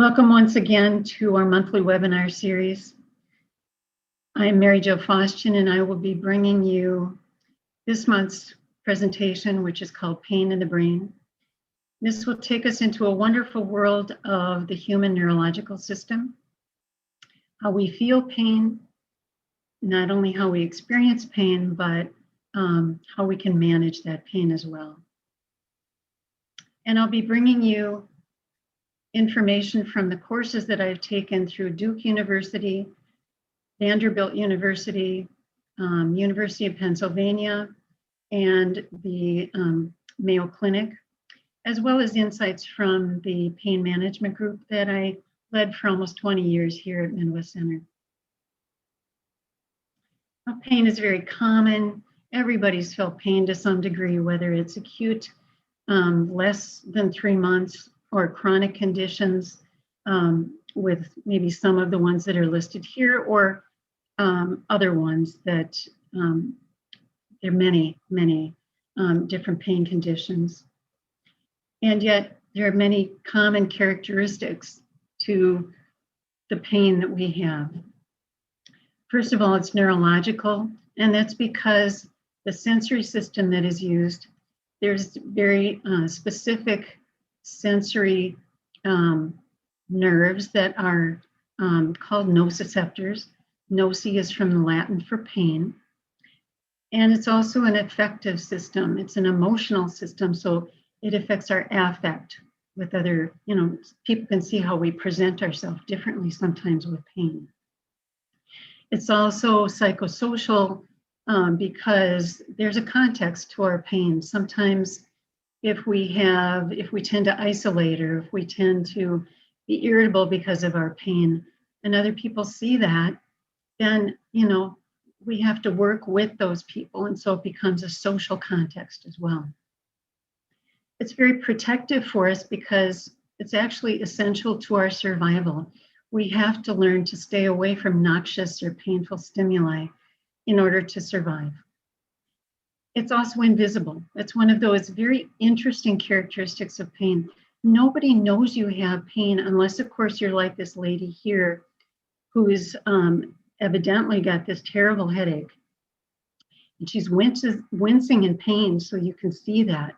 Welcome once again to our monthly webinar series. I'm Mary Jo Faustian, and I will be bringing you this month's presentation, which is called Pain in the Brain. This will take us into a wonderful world of the human neurological system, how we feel pain, not only how we experience pain, but how we can manage that pain as well. And I'll be bringing you information from the courses that I've taken through Duke University, Vanderbilt University, University of Pennsylvania, and the Mayo Clinic, as well as insights from the pain management group that I led for almost 20 years here at Midwest Center. Now, pain is very common. Everybody's felt pain to some degree, whether it's acute, less than 3 months, or chronic conditions with maybe some of the ones that are listed here, or other ones that there are many different pain conditions. And yet there are many common characteristics to the pain that we have. First of all, it's neurological, and that's because the sensory system that is used, there's very specific sensory nerves that are called nociceptors. Noci is from the Latin for pain. And it's also an affective system. It's an emotional system, so it affects our affect with other, people can see how we present ourselves differently sometimes with pain. It's also psychosocial because there's a context to our pain. Sometimes if we tend to isolate, or if we tend to be irritable because of our pain, and other people see that, then, we have to work with those people. And so it becomes a social context as well. It's very protective for us because it's actually essential to our survival. We have to learn to stay away from noxious or painful stimuli in order to survive. It's also invisible. It's one of those very interesting characteristics of pain. Nobody knows you have pain unless, of course, you're like this lady here who is evidently got this terrible headache. And she's wincing in pain, so you can see that.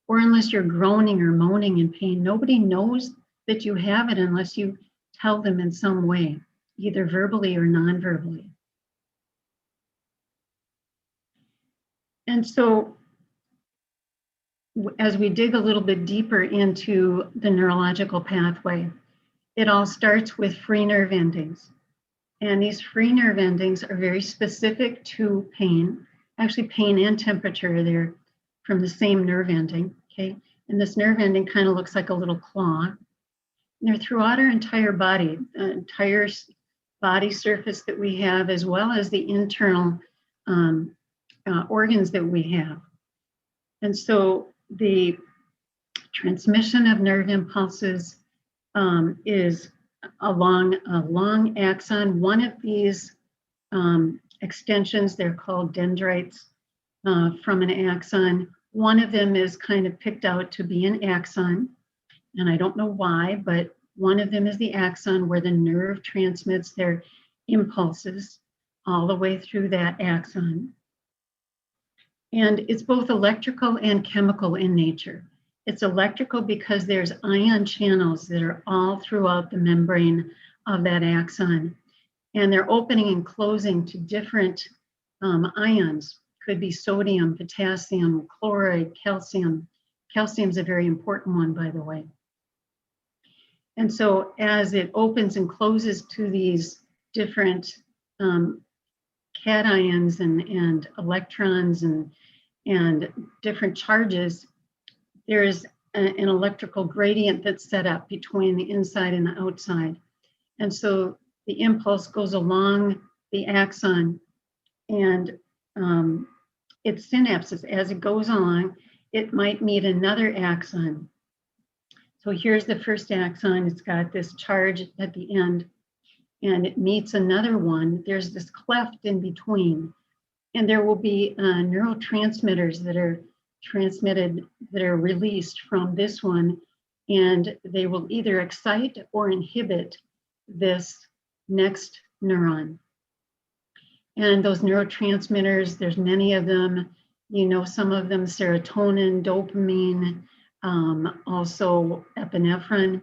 Or unless you're groaning or moaning in pain, nobody knows that you have it unless you tell them in some way, either verbally or non-verbally. And so as we dig a little bit deeper into the neurological pathway, it all starts with free nerve endings. And these free nerve endings are very specific to pain. Actually, pain and temperature, they're from the same nerve ending, okay? And this nerve ending kind of looks like a little claw. And they're throughout our entire body, entire body surface that we have, as well as the internal organs that we have. And so the transmission of nerve impulses is along a long axon. One of these extensions, they're called dendrites from an axon. One of them is kind of picked out to be an axon, and I don't know why, but one of them is the axon where the nerve transmits their impulses all the way through that axon. And it's both electrical and chemical in nature. It's electrical because there's ion channels that are all throughout the membrane of that axon. And they're opening and closing to different ions. Could be sodium, potassium, chloride, calcium. Calcium's a very important one, by the way. And so as it opens and closes to these different cations and electrons and different charges, there is an electrical gradient that's set up between the inside and the outside. And so the impulse goes along the axon, and it synapses. As it goes along, it might meet another axon. So here's the first axon. It's got this charge at the end, and it meets another one. There's this cleft in between, and there will be neurotransmitters that are transmitted, that are released from this one and they will either excite or inhibit this next neuron. And those neurotransmitters, there's many of them. You know, some of them, serotonin, dopamine, also epinephrine,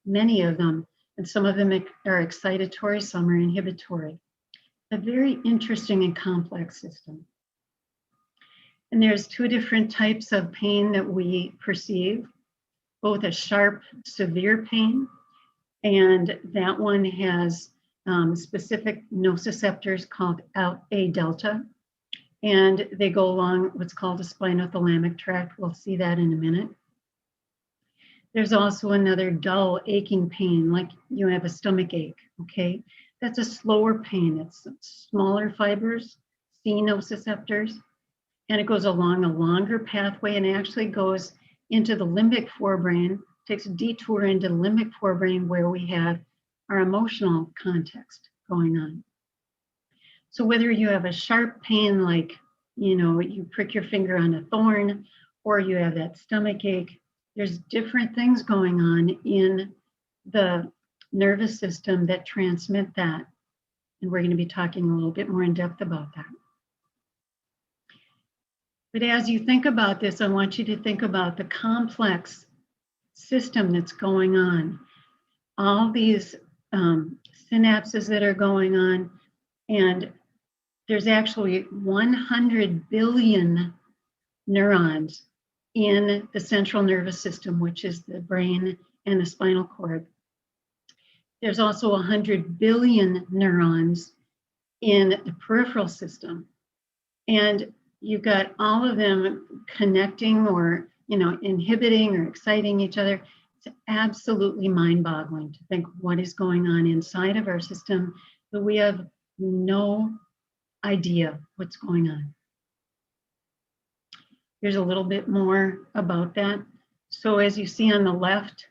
many of them. And some of them are excitatory, some are inhibitory. A very interesting and complex system. And there's two different types of pain that we perceive, both a sharp, severe pain, and that one has specific nociceptors called A delta, and they go along what's called the spinothalamic tract. We'll see that in a minute. There's also another dull aching pain, like you have a stomach ache, okay? That's a slower pain. It's smaller fibers, C nociceptors, and it goes along a longer pathway and actually goes into the limbic forebrain, takes a detour into the limbic forebrain where we have our emotional context going on. So whether you have a sharp pain, like, you know, you prick your finger on a thorn, or you have that stomach ache, there's different things going on in the nervous system that transmit that. And we're going to be talking a little bit more in depth about that. But as you think about this, I want you to think about the complex system that's going on. All these synapses that are going on, and there's actually 100 billion neurons in the central nervous system, which is the brain and the spinal cord. There's also 100 billion neurons in the peripheral system. And you've got all of them connecting or, you know, inhibiting or exciting each other. It's absolutely mind-boggling to think what is going on inside of our system, but we have no idea what's going on. Here's a little bit more about that. So as you see on the left,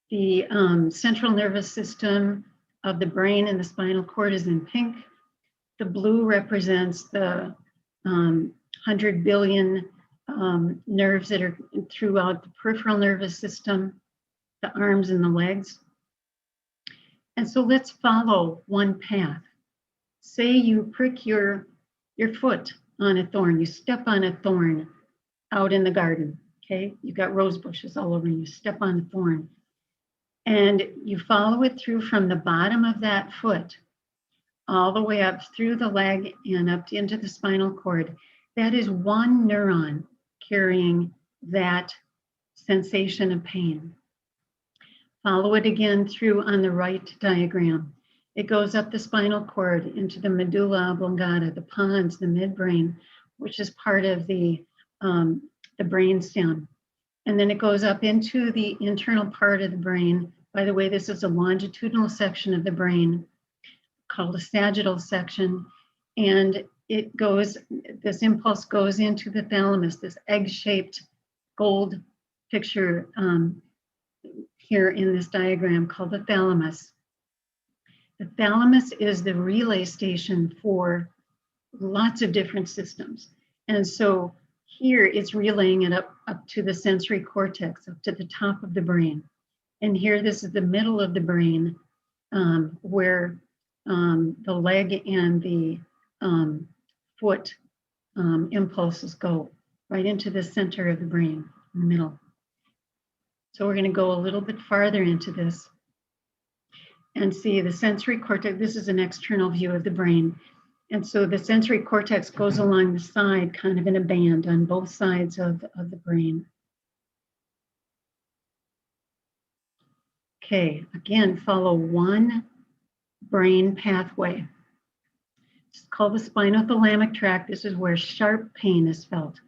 the central nervous system of the brain and the spinal cord is in pink. The blue represents the 100 billion nerves that are throughout the peripheral nervous system, the arms and the legs. And so let's follow one path. Say you prick your foot on a thorn, you step on a thorn out in the garden, okay? You've got rose bushes all over and you step on a thorn. And you follow it through from the bottom of that foot all the way up through the leg and up into the spinal cord. That is one neuron carrying that sensation of pain. Follow it again through on the right diagram. It goes up the spinal cord into the medulla oblongata, the pons, the midbrain, which is part of the brain stem. And then it goes up into the internal part of the brain. By the way, this is a longitudinal section of the brain called a sagittal section. And it goes, this impulse goes into the thalamus, this egg-shaped gold picture here in this diagram called the thalamus. The thalamus is the relay station for lots of different systems. And so here it's relaying it up to the sensory cortex, up to the top of the brain. And here this is the middle of the brain where the leg and the foot impulses go right into the center of the brain, in the middle. So we're going to go a little bit farther into this and see the sensory cortex. This is an external view of the brain. And so the sensory cortex goes along the side, kind of in a band on both sides of the brain. Okay, again, follow one brain pathway. It's called the spinothalamic tract. This is where sharp pain is felt.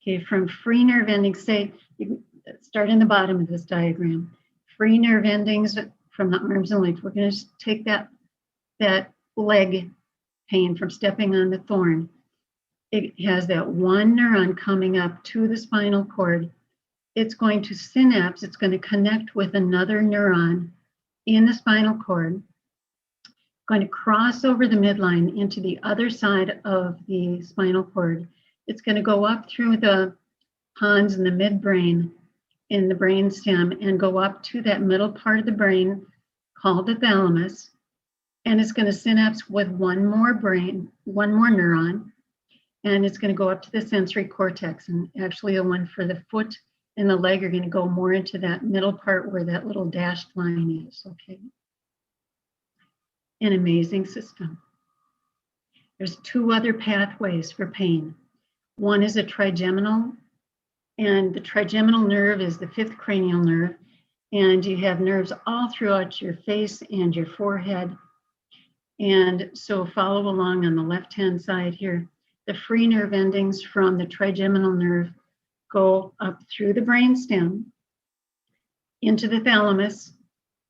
Okay, from free nerve endings, say, you start in the bottom of this diagram. Free nerve endings from the arms and legs. We're going to take that leg pain from stepping on the thorn. It has that one neuron coming up to the spinal cord. It's going to synapse, it's going to connect with another neuron in the spinal cord, going to cross over the midline into the other side of the spinal cord. It's going to go up through the pons and the midbrain in the brainstem and go up to that middle part of the brain called the thalamus, and it's going to synapse with one more neuron, and it's going to go up to the sensory cortex. And actually the one for the foot and the leg are going to go more into that middle part where that little dashed line is, okay? An amazing system. There's two other pathways for pain. One is a trigeminal, and the trigeminal nerve is the fifth cranial nerve, and you have nerves all throughout your face and your forehead. And so follow along on the left-hand side here. The free nerve endings from the trigeminal nerve go up through the brainstem into the thalamus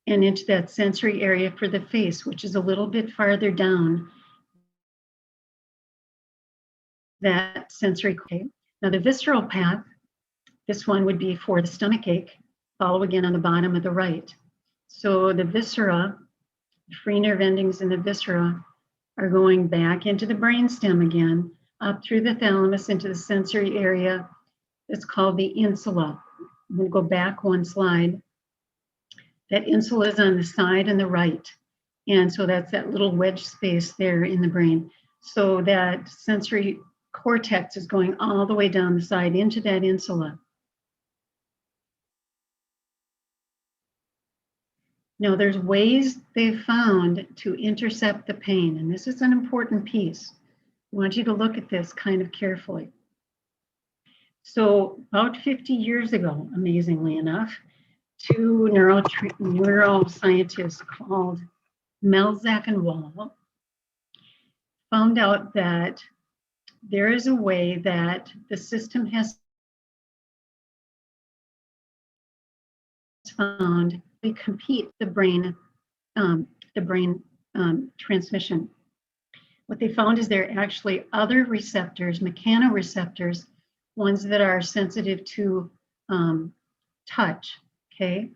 and into that sensory area for the face, which is a little bit farther down that sensory. Okay. Now the visceral path, this one would be for the stomach ache. Follow again on the bottom of the right. So the viscera, the free nerve endings in the viscera are going back into the brainstem again, up through the thalamus into the sensory area. It's called the insula. I'm going to go back one slide. That insula is on the side and the right. And so that's that little wedge space there in the brain. So that sensory cortex is going all the way down the side into that insula. Now, there's ways they've found to intercept the pain, and this is an important piece. I want you to look at this kind of carefully. So about 50 years ago, amazingly enough, two neuroscientists called Melzak and Wall found out that there is a way that the system has found to compete the brain transmission. What they found is there are actually other receptors, mechanoreceptors, ones that are sensitive to touch, okay?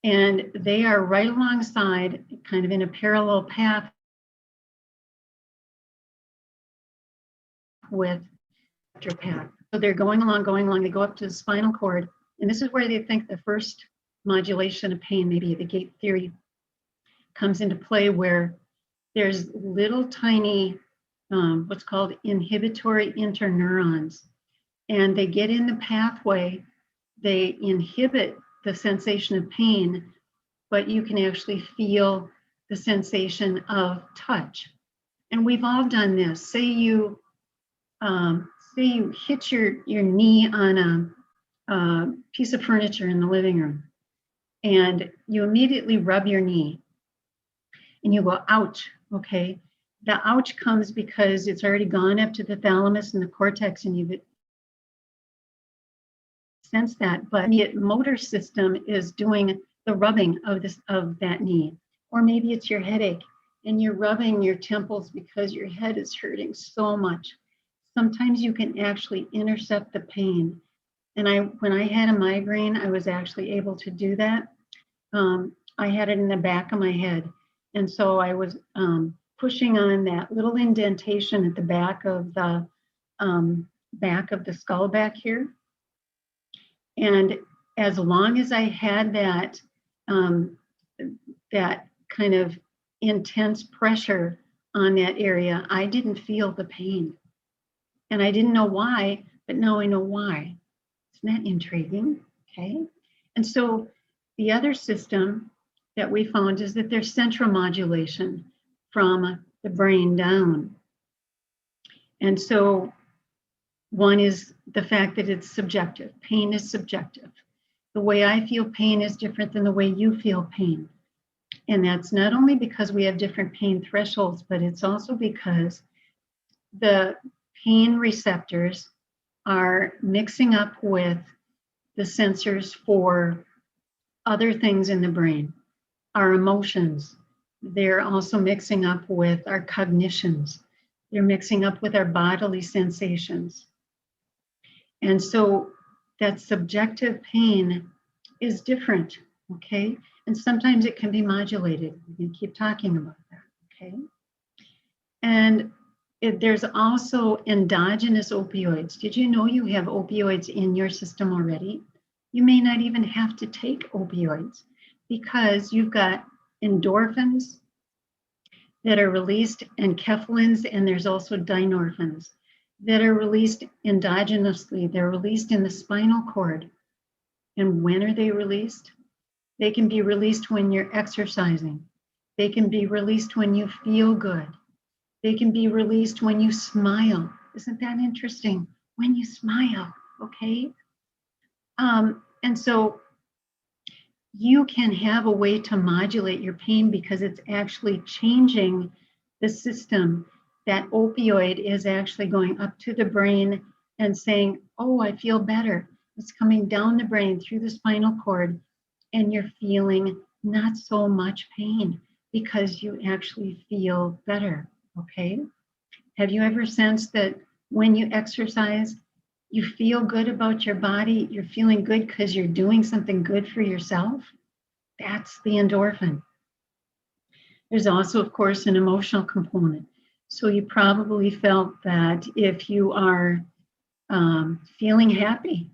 And they are right alongside, kind of in a parallel path with the path. So they're going along, they go up to the spinal cord, and this is where they think the first modulation of pain, maybe the gate theory, comes into play, where there's little tiny, what's called inhibitory interneurons, and they get in the pathway, they inhibit the sensation of pain, but you can actually feel the sensation of touch. And we've all done this. Say you hit your knee on a piece of furniture in the living room, and you immediately rub your knee and you go, ouch, okay? The ouch comes because it's already gone up to the thalamus and the cortex, and you've sensed that, but the motor system is doing the rubbing of that knee. Or maybe it's your headache and you're rubbing your temples because your head is hurting so much. Sometimes you can actually intercept the pain. And when I had a migraine, I was actually able to do that. I had it in the back of my head. And so I was pushing on that little indentation at the back of the skull back here. And as long as I had that kind of intense pressure on that area, I didn't feel the pain. And I didn't know why, but now I know why. Isn't that intriguing? Okay. And so the other system that we found is that there's central modulation from the brain down. And so one is the fact that it's subjective. Pain is subjective. The way I feel pain is different than the way you feel pain. And that's not only because we have different pain thresholds, but it's also because the pain receptors are mixing up with the sensors for other things in the brain. Our emotions, they're also mixing up with our cognitions. They're mixing up with our bodily sensations. And so that subjective pain is different, okay? And sometimes it can be modulated. We can keep talking about that, okay? And there's also endogenous opioids. Did you know you have opioids in your system already? You may not even have to take opioids because you've got endorphins that are released and enkephalins, and there's also dynorphins that are released endogenously. They're released in the spinal cord. And when are they released? They can be released when you're exercising. They can be released when you feel good. They can be released when you smile. Isn't that interesting? When you smile, okay? And so you can have a way to modulate your pain because it's actually changing the system. That opioid is actually going up to the brain and saying, oh, I feel better. It's coming down the brain through the spinal cord, and you're feeling not so much pain because you actually feel better, okay? Have you ever sensed that when you exercise, you feel good about your body? You're feeling good because you're doing something good for yourself? That's the endorphin. There's also, of course, an emotional component. So you probably felt that if you are feeling happy,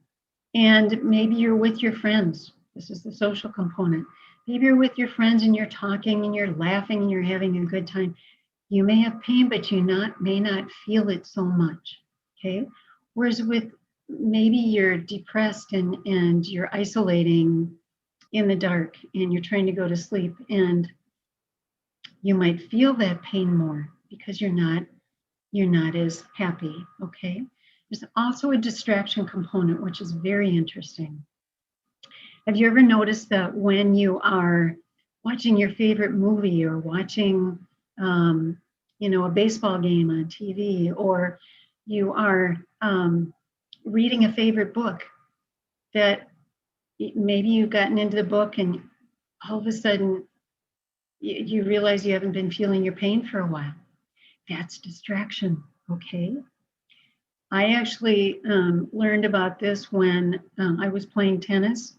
and maybe you're with your friends, this is the social component. Maybe you're with your friends and you're talking and you're laughing and you're having a good time. You may have pain, but you may not feel it so much, okay? Whereas with maybe you're depressed and you're isolating in the dark and you're trying to go to sleep, and you might feel that pain more because you're not as happy, okay? There's also a distraction component, which is very interesting. Have you ever noticed that when you are watching your favorite movie or watching a baseball game on TV, or you are reading a favorite book, that maybe you've gotten into the book and all of a sudden you realize you haven't been feeling your pain for a while? That's distraction, okay? I actually learned about this when I was playing tennis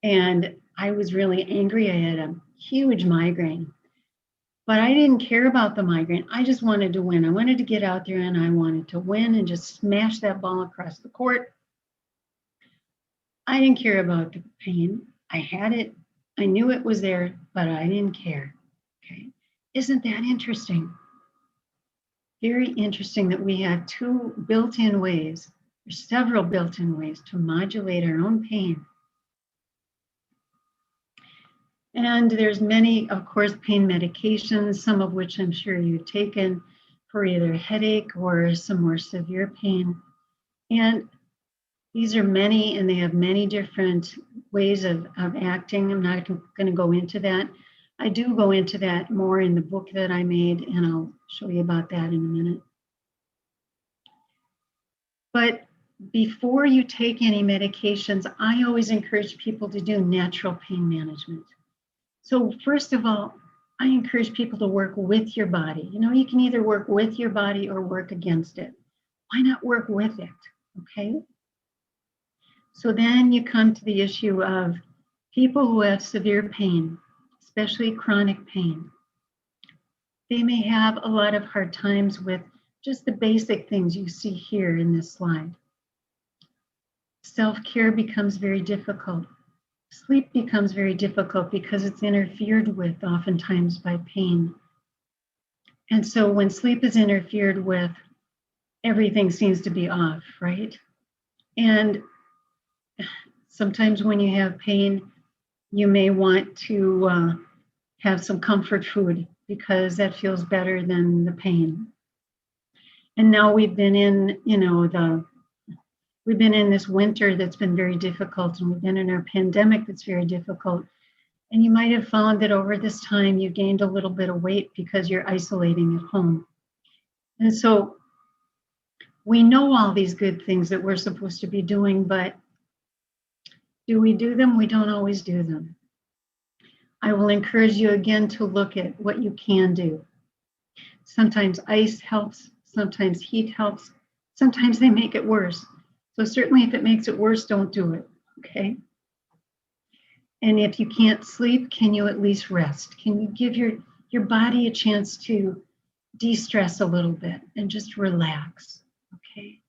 and I was really angry. I had a huge migraine, but I didn't care about the migraine. I just wanted to win. I wanted to get out there and I wanted to win and just smash that ball across the court. I didn't care about the pain. I had it. I knew it was there, but I didn't care. Okay. Isn't that interesting? Very interesting that we have two built-in ways, or several built-in ways to modulate our own pain. And there's many, of course, pain medications, some of which I'm sure you've taken for either headache or some more severe pain. And these are many, and they have many different ways of acting. I'm not going to go into that. I do go into that more in the book that I made, and I'll show you about that in a minute. But before you take any medications, I always encourage people to do natural pain management. So first of all, I encourage people to work with your body. You know, you can either work with your body or work against it. Why not work with it, okay? So then you come to the issue of people who have severe pain, especially chronic pain. They may have a lot of hard times with just the basic things you see here in this slide. Self-care becomes very difficult. Sleep becomes very difficult because it's interfered with oftentimes by pain. And so when sleep is interfered with, everything seems to be off, right? And sometimes when you have pain, you may want to have some comfort food because that feels better than the pain. And now we've been in, we've been in this winter that's been very difficult, and we've been in our pandemic that's very difficult. And you might have found that over this time you gained a little bit of weight because you're isolating at home. And so we know all these good things that we're supposed to be doing, but do we do them? We don't always do them. I will encourage you again to look at what you can do. Sometimes ice helps, sometimes heat helps, sometimes they make it worse. So certainly if it makes it worse, don't do it, okay? And if you can't sleep, can you at least rest? Can you give your body a chance to de-stress a little bit and just relax, okay?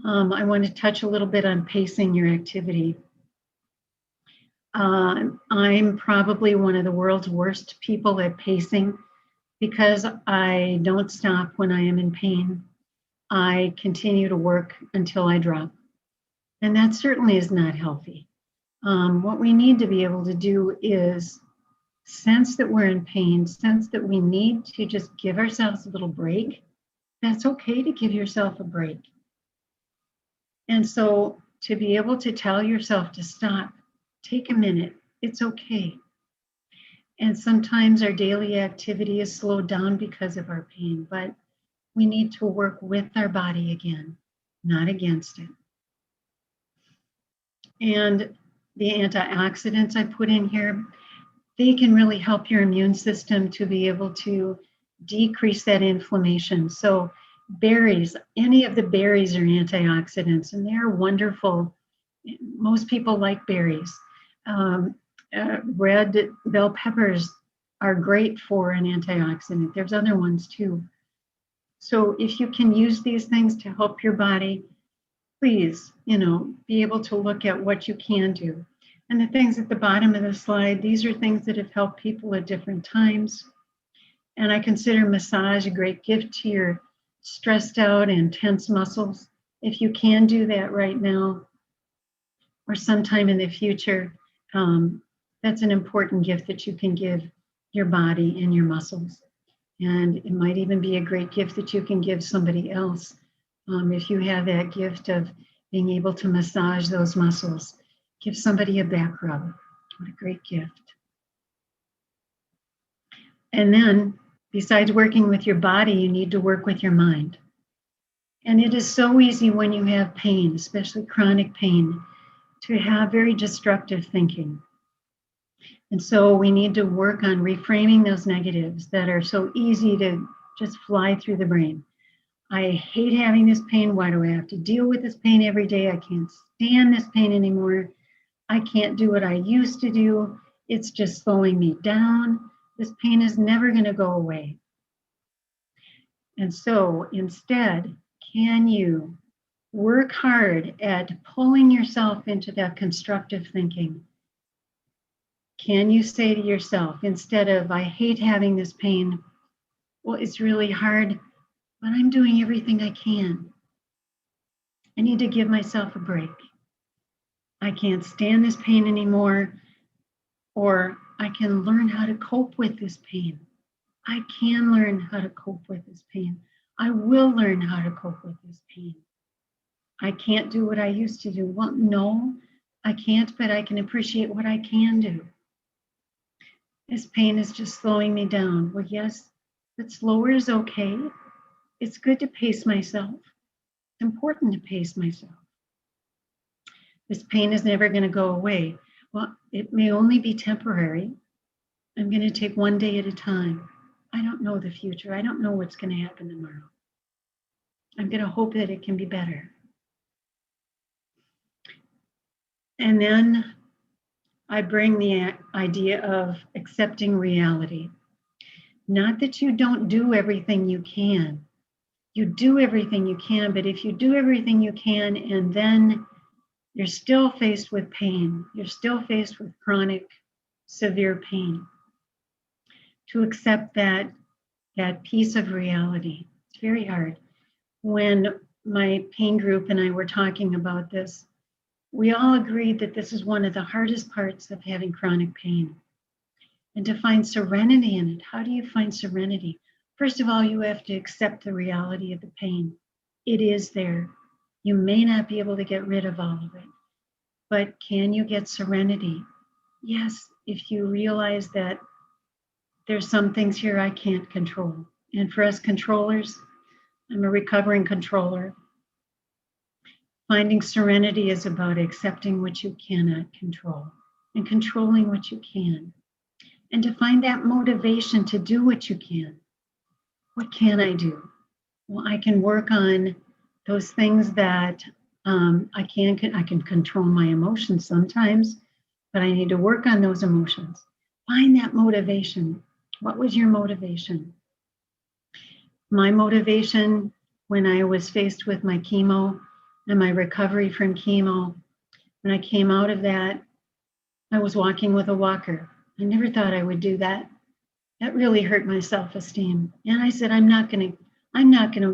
I want to touch a little bit on pacing your activity. I'm probably one of the world's worst people at pacing because I don't stop when I am in pain. I continue to work until I drop. And that certainly is not healthy. What we need to be able to do is sense that we're in pain, sense that we need to just give ourselves a little break. That's okay to give yourself a break. And so to be able to tell yourself to stop, take a minute, it's okay. And sometimes our daily activity is slowed down because of our pain, but we need to work with our body again, not against it. And the antioxidants I put in here, they can really help your immune system to be able to decrease that inflammation. So berries, any of the berries are antioxidants, and they're wonderful. Most people like berries. Red bell peppers are great for an antioxidant. There's other ones too. So if you can use these things to help your body, please, be able to look at what you can do. And the things at the bottom of the slide, these are things that have helped people at different times. And I consider massage a great gift to your stressed out and tense muscles. If you can do that right now or sometime in the future, that's an important gift that you can give your body and your muscles. And it might even be a great gift that you can give somebody else. If you have that gift of being able to massage those muscles, give somebody a back rub. What a great gift. And then, besides working with your body, you need to work with your mind. And it is so easy when you have pain, especially chronic pain, to have very destructive thinking. And so we need to work on reframing those negatives that are so easy to just fly through the brain. I hate having this pain. Why do I have to deal with this pain every day? I can't stand this pain anymore. I can't do what I used to do. It's just slowing me down. This pain is never going to go away. And so instead, can you work hard at pulling yourself into that constructive thinking? Can you say to yourself, instead of, I hate having this pain, well, it's really hard, but I'm doing everything I can. I need to give myself a break. I can't stand this pain anymore, or I can learn how to cope with this pain. I can learn how to cope with this pain. I will learn how to cope with this pain. I can't do what I used to do. Well, no, I can't, but I can appreciate what I can do. This pain is just slowing me down. Well, yes, but slower is okay. It's good to pace myself. It's important to pace myself. This pain is never going to go away. Well, it may only be temporary. I'm going to take one day at a time. I don't know the future. I don't know what's going to happen tomorrow. I'm going to hope that it can be better. And then I bring the idea of accepting reality. Not that you don't do everything you can. You do everything you can, but if you do everything you can and then you're still faced with pain, you're still faced with chronic, severe pain, to accept that piece of reality. It's very hard. When my pain group and I were talking about this, we all agreed that this is one of the hardest parts of having chronic pain. And to find serenity in it, how do you find serenity? First of all, you have to accept the reality of the pain. It is there. You may not be able to get rid of all of it, but can you get serenity? Yes, if you realize that there's some things here I can't control. And for us controllers, I'm a recovering controller. Finding serenity is about accepting what you cannot control and controlling what you can. And to find that motivation to do what you can. What can I do? Well, I can work on those things that I can control my emotions sometimes, but I need to work on those emotions. Find that motivation. What was your motivation? My motivation when I was faced with my chemo and my recovery from chemo. When I came out of that, I was walking with a walker. I never thought I would do that. That really hurt my self-esteem. And I said, I'm not gonna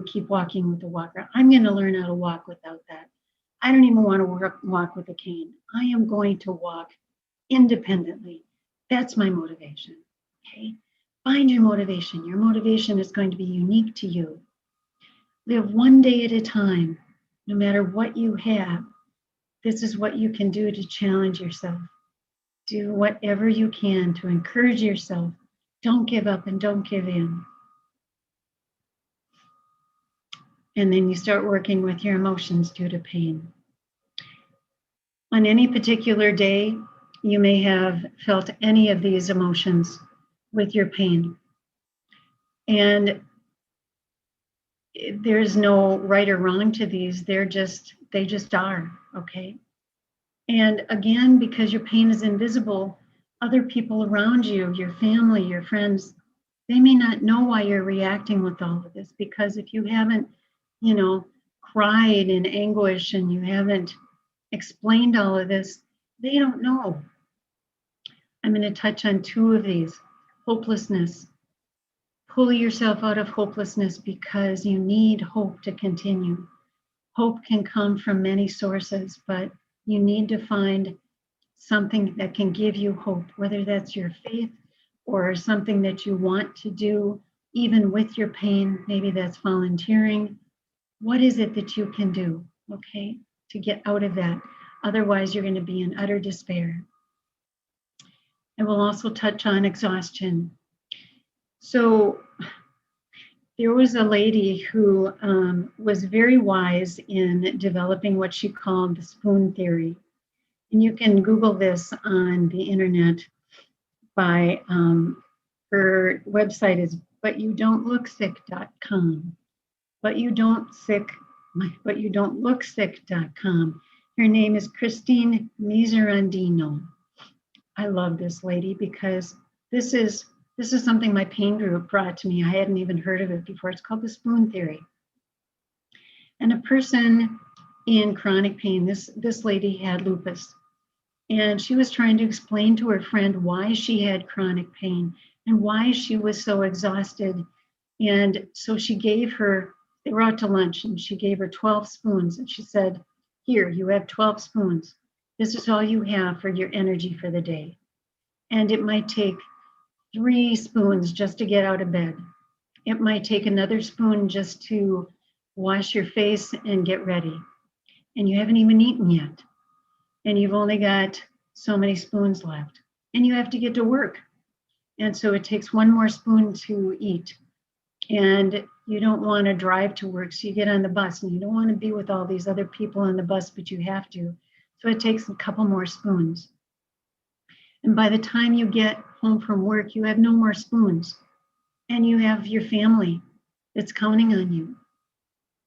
keep walking with a walker. I'm gonna learn how to walk without that. I don't even want to walk with a cane. I am going to walk independently. That's my motivation. Okay. Find your motivation. Your motivation is going to be unique to you. Live one day at a time, no matter what you have. This is what you can do to challenge yourself. Do whatever you can to encourage yourself. Don't give up and don't give in. And then you start working with your emotions due to pain. On any particular day, you may have felt any of these emotions with your pain. And there's no right or wrong to these. They just are, okay? And again, because your pain is invisible, other people around you, your family, your friends, they may not know why you're reacting with all of this, because if you haven't, cried in anguish and you haven't explained all of this, they don't know. I'm going to touch on two of these. Hopelessness. Pull yourself out of hopelessness because you need hope to continue. Hope can come from many sources, but you need to find something that can give you hope, whether that's your faith or something that you want to do, even with your pain. Maybe that's volunteering. What is it that you can do, okay, to get out of that? Otherwise, you're going to be in utter despair. And we'll also touch on exhaustion. So there was a lady who was very wise in developing what she called the spoon theory. And you can Google this on the internet by her website is butyoudon'tlook.sick.com. Butyoudon'tlook.sick.com. Her name is Christine Miserandino. I love this lady because this is something my pain group brought to me. I hadn't even heard of it before. It's called the spoon theory. And a person in chronic pain, this lady had lupus, and she was trying to explain to her friend why she had chronic pain and why she was so exhausted. And so they were out to lunch, and she gave her 12 spoons, and she said, "Here, you have 12 spoons. This is all you have for your energy for the day. And it might take 3 spoons just to get out of bed. It might take another spoon just to wash your face and get ready. And you haven't even eaten yet. And you've only got so many spoons left. And you have to get to work. And so it takes one more spoon to eat. And you don't want to drive to work, so you get on the bus, and you don't want to be with all these other people on the bus, but you have to. So it takes a couple more spoons. And by the time you get home from work, you have no more spoons. And you have your family that's counting on you.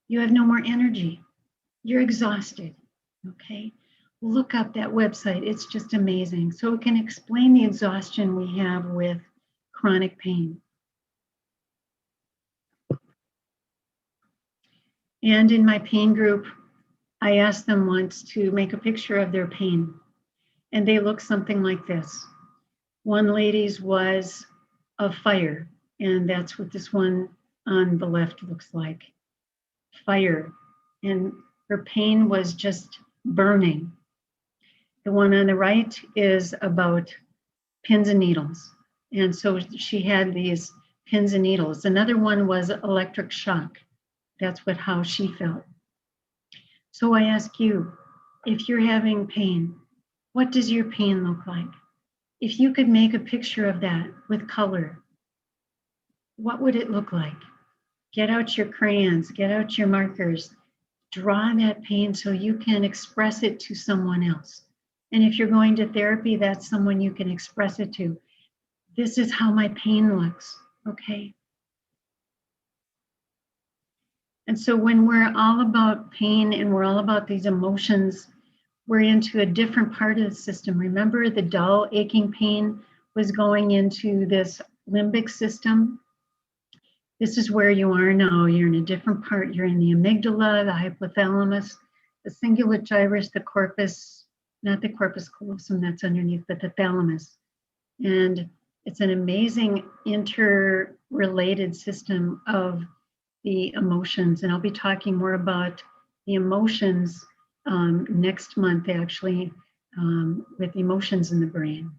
You have no more energy. You're exhausted, okay? Look up that website. It's just amazing. So it can explain the exhaustion we have with chronic pain. And in my pain group, I asked them once to make a picture of their pain, and they look something like this. One lady's was of fire, and that's what this one on the left looks like. Fire, and her pain was just burning. The one on the right is about pins and needles, and so she had these pins and needles. Another one was electric shock. That's how she felt. So I ask you, if you're having pain, what does your pain look like? If you could make a picture of that with color, what would it look like? Get out your crayons, get out your markers, draw that pain so you can express it to someone else. And if you're going to therapy, that's someone you can express it to. This is how my pain looks, okay? And so when we're all about pain and we're all about these emotions, we're into a different part of the system. Remember, the dull, aching pain was going into this limbic system. This is where you are now. You're in a different part. You're in the amygdala, the hypothalamus. the cingulate gyrus, the corpus, not the corpus callosum that's underneath, but the thalamus. And it's an amazing interrelated system of the emotions. And I'll be talking more about the emotions next month, actually, with emotions in the brain.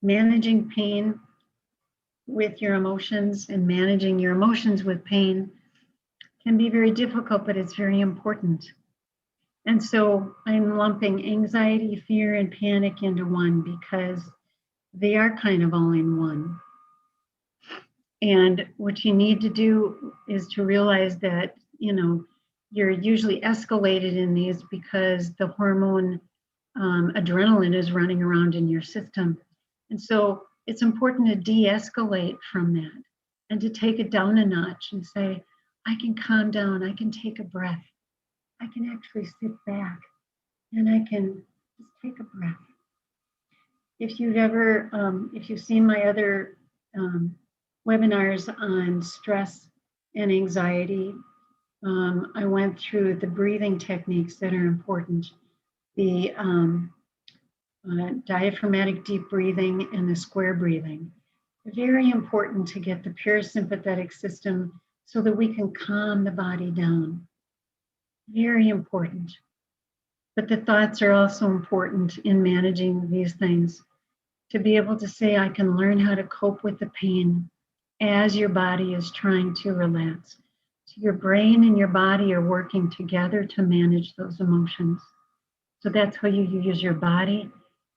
Managing pain with your emotions and managing your emotions with pain can be very difficult, but it's very important. And so I'm lumping anxiety, fear, and panic into one because they are kind of all in one. And what you need to do is to realize that, you're usually escalated in these because the hormone adrenaline is running around in your system. And so it's important to de-escalate from that and to take it down a notch and say, I can calm down, I can take a breath, I can actually sit back and I can just take a breath. If you've seen my other webinars on stress and anxiety, I went through the breathing techniques that are important. The diaphragmatic deep breathing and the square breathing. Very important to get the parasympathetic system so that we can calm the body down. Very important. But the thoughts are also important in managing these things. To be able to say, I can learn how to cope with the pain as your body is trying to relax. So your brain and your body are working together to manage those emotions. So that's how you use your body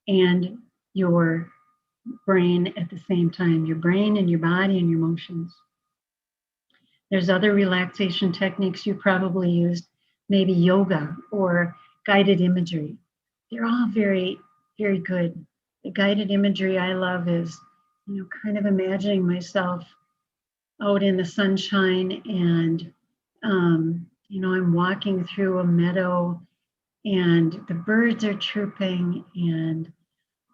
and your brain at the same time, your brain and your body and your emotions. There's other relaxation techniques you probably used, maybe yoga or guided imagery. They're all very, very good. The guided imagery I love is, kind of imagining myself out in the sunshine and, I'm walking through a meadow and the birds are chirping and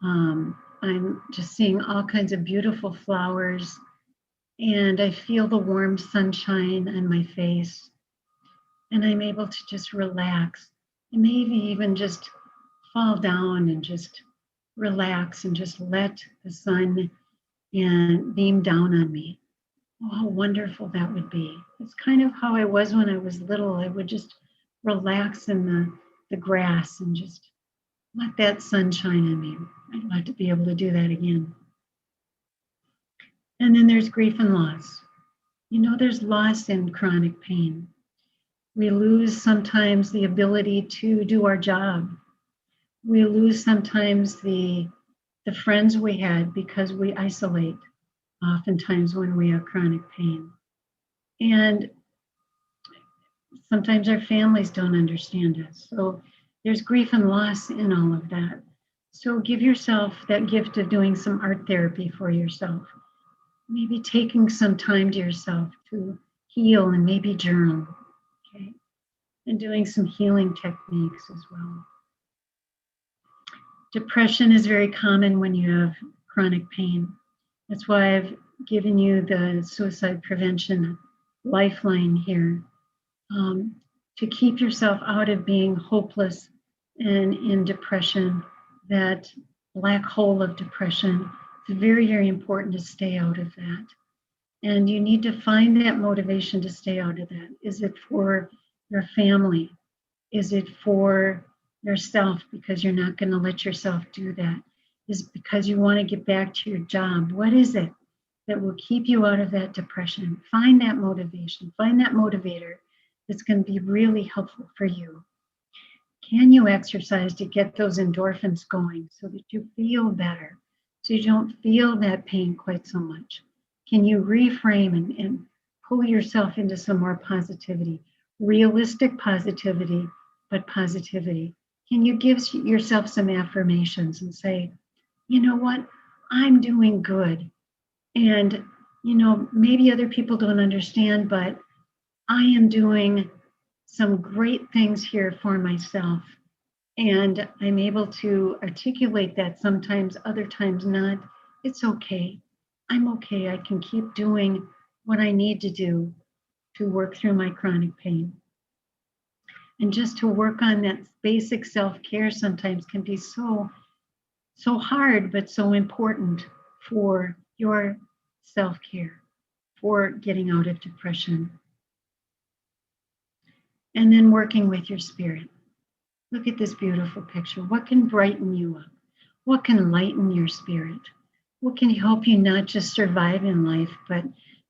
I'm just seeing all kinds of beautiful flowers and I feel the warm sunshine on my face and I'm able to just relax and maybe even just fall down and just relax and just let the sun and beam down on me. Oh, how wonderful that would be. It's kind of how I was when I was little. I would just relax in the grass and just let that sun shine on me. I'd like to be able to do that again. And then there's grief and loss. There's loss in chronic pain. We lose sometimes the ability to do our job. We lose sometimes the friends we had because we isolate oftentimes when we have chronic pain. And sometimes our families don't understand us. So there's grief and loss in all of that. So give yourself that gift of doing some art therapy for yourself. Maybe taking some time to yourself to heal and maybe journal, okay? And doing some healing techniques as well. Depression is very common when you have chronic pain. That's why I've given you the suicide prevention lifeline here, to keep yourself out of being hopeless and in depression, that black hole of depression. It's very, very important to stay out of that. And you need to find that motivation to stay out of that. Is it for your family? Is it for yourself because you're not going to let yourself do that? Is it because you want to get back to your job? What is it that will keep you out of that depression? Find that motivation, find that motivator that's going to be really helpful for you. Can you exercise to get those endorphins going so that you feel better, so you don't feel that pain quite so much? Can you reframe and pull yourself into some more positivity, realistic positivity, but positivity? Can you give yourself some affirmations and say, you know what, I'm doing good. And, maybe other people don't understand, but I am doing some great things here for myself. And I'm able to articulate that sometimes, other times not. It's okay. I'm okay. I can keep doing what I need to do to work through my chronic pain. And just to work on that basic self-care sometimes can be so hard, but so important for your self-care, for getting out of depression. And then working with your spirit. Look at this beautiful picture. What can brighten you up? What can lighten your spirit? What can help you not just survive in life, but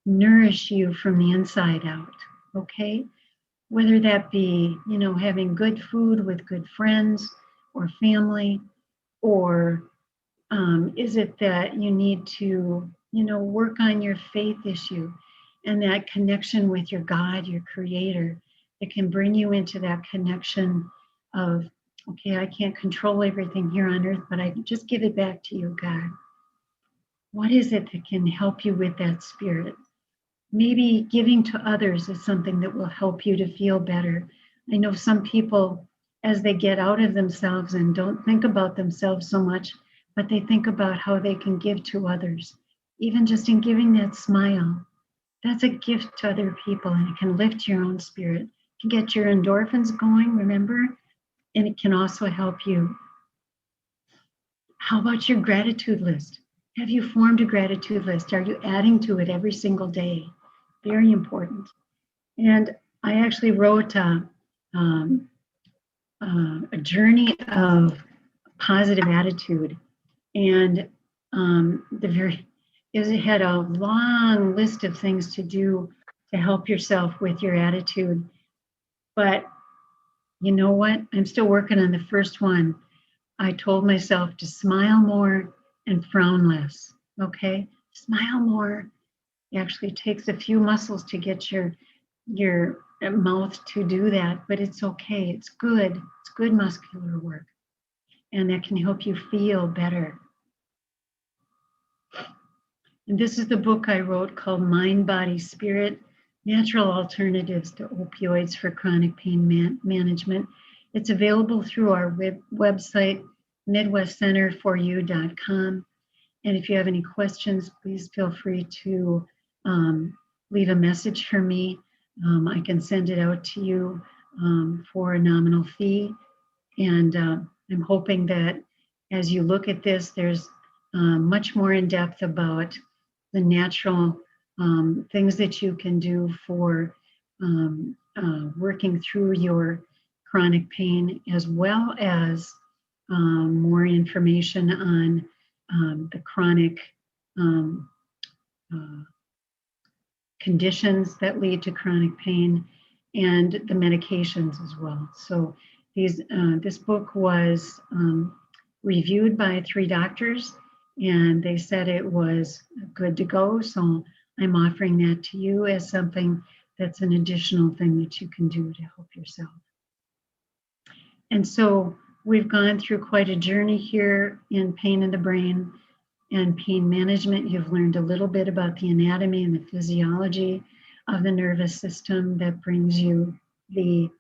nourish you from the inside out? Okay? Whether that be, having good food with good friends or family, or is it that you need to, work on your faith issue and that connection with your God, your creator, that can bring you into that connection of, okay, I can't control everything here on earth, but I can just give it back to you, God. What is it that can help you with that spirit? Maybe giving to others is something that will help you to feel better. I know some people, as they get out of themselves and don't think about themselves so much, but they think about how they can give to others. Even just in giving that smile, that's a gift to other people, and it can lift your own spirit. It can get your endorphins going, remember? And it can also help you. How about your gratitude list? Have you formed a gratitude list? Are you adding to it every single day? Very important. And I actually wrote a journey of positive attitude, and it had a long list of things to do to help yourself with your attitude. But you know what? I'm still working on the first one. I told myself to smile more and frown less. Okay, smile more. It actually takes a few muscles to get your mouth to do that, but it's okay. It's good. It's good muscular work, and that can help you feel better. And this is the book I wrote called Mind, Body, Spirit: Natural Alternatives to Opioids for Chronic Pain Management. It's available through our website, MidwestCenterforyou.com. And if you have any questions, please feel free to leave a message for me. I can send it out to you for a nominal fee. And I'm hoping that as you look at this, there's much more in depth about the natural things that you can do for working through your chronic pain, as well as more information on the chronic conditions that lead to chronic pain and the medications as well. So this book was reviewed by 3 doctors, and they said it was good to go. So I'm offering that to you as something that's an additional thing that you can do to help yourself. And so we've gone through quite a journey here in pain in the brain and pain management. You've learned a little bit about the anatomy and the physiology of the nervous system that brings you the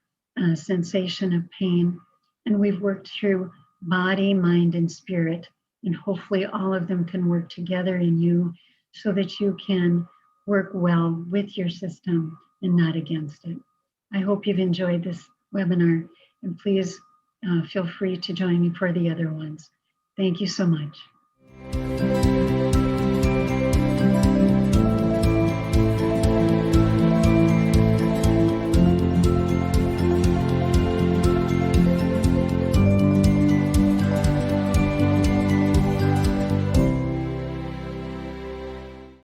sensation of pain. And we've worked through body, mind, and spirit. And hopefully all of them can work together in you so that you can work well with your system and not against it. I hope you've enjoyed this webinar, and please feel free to join me for the other ones. Thank you so much.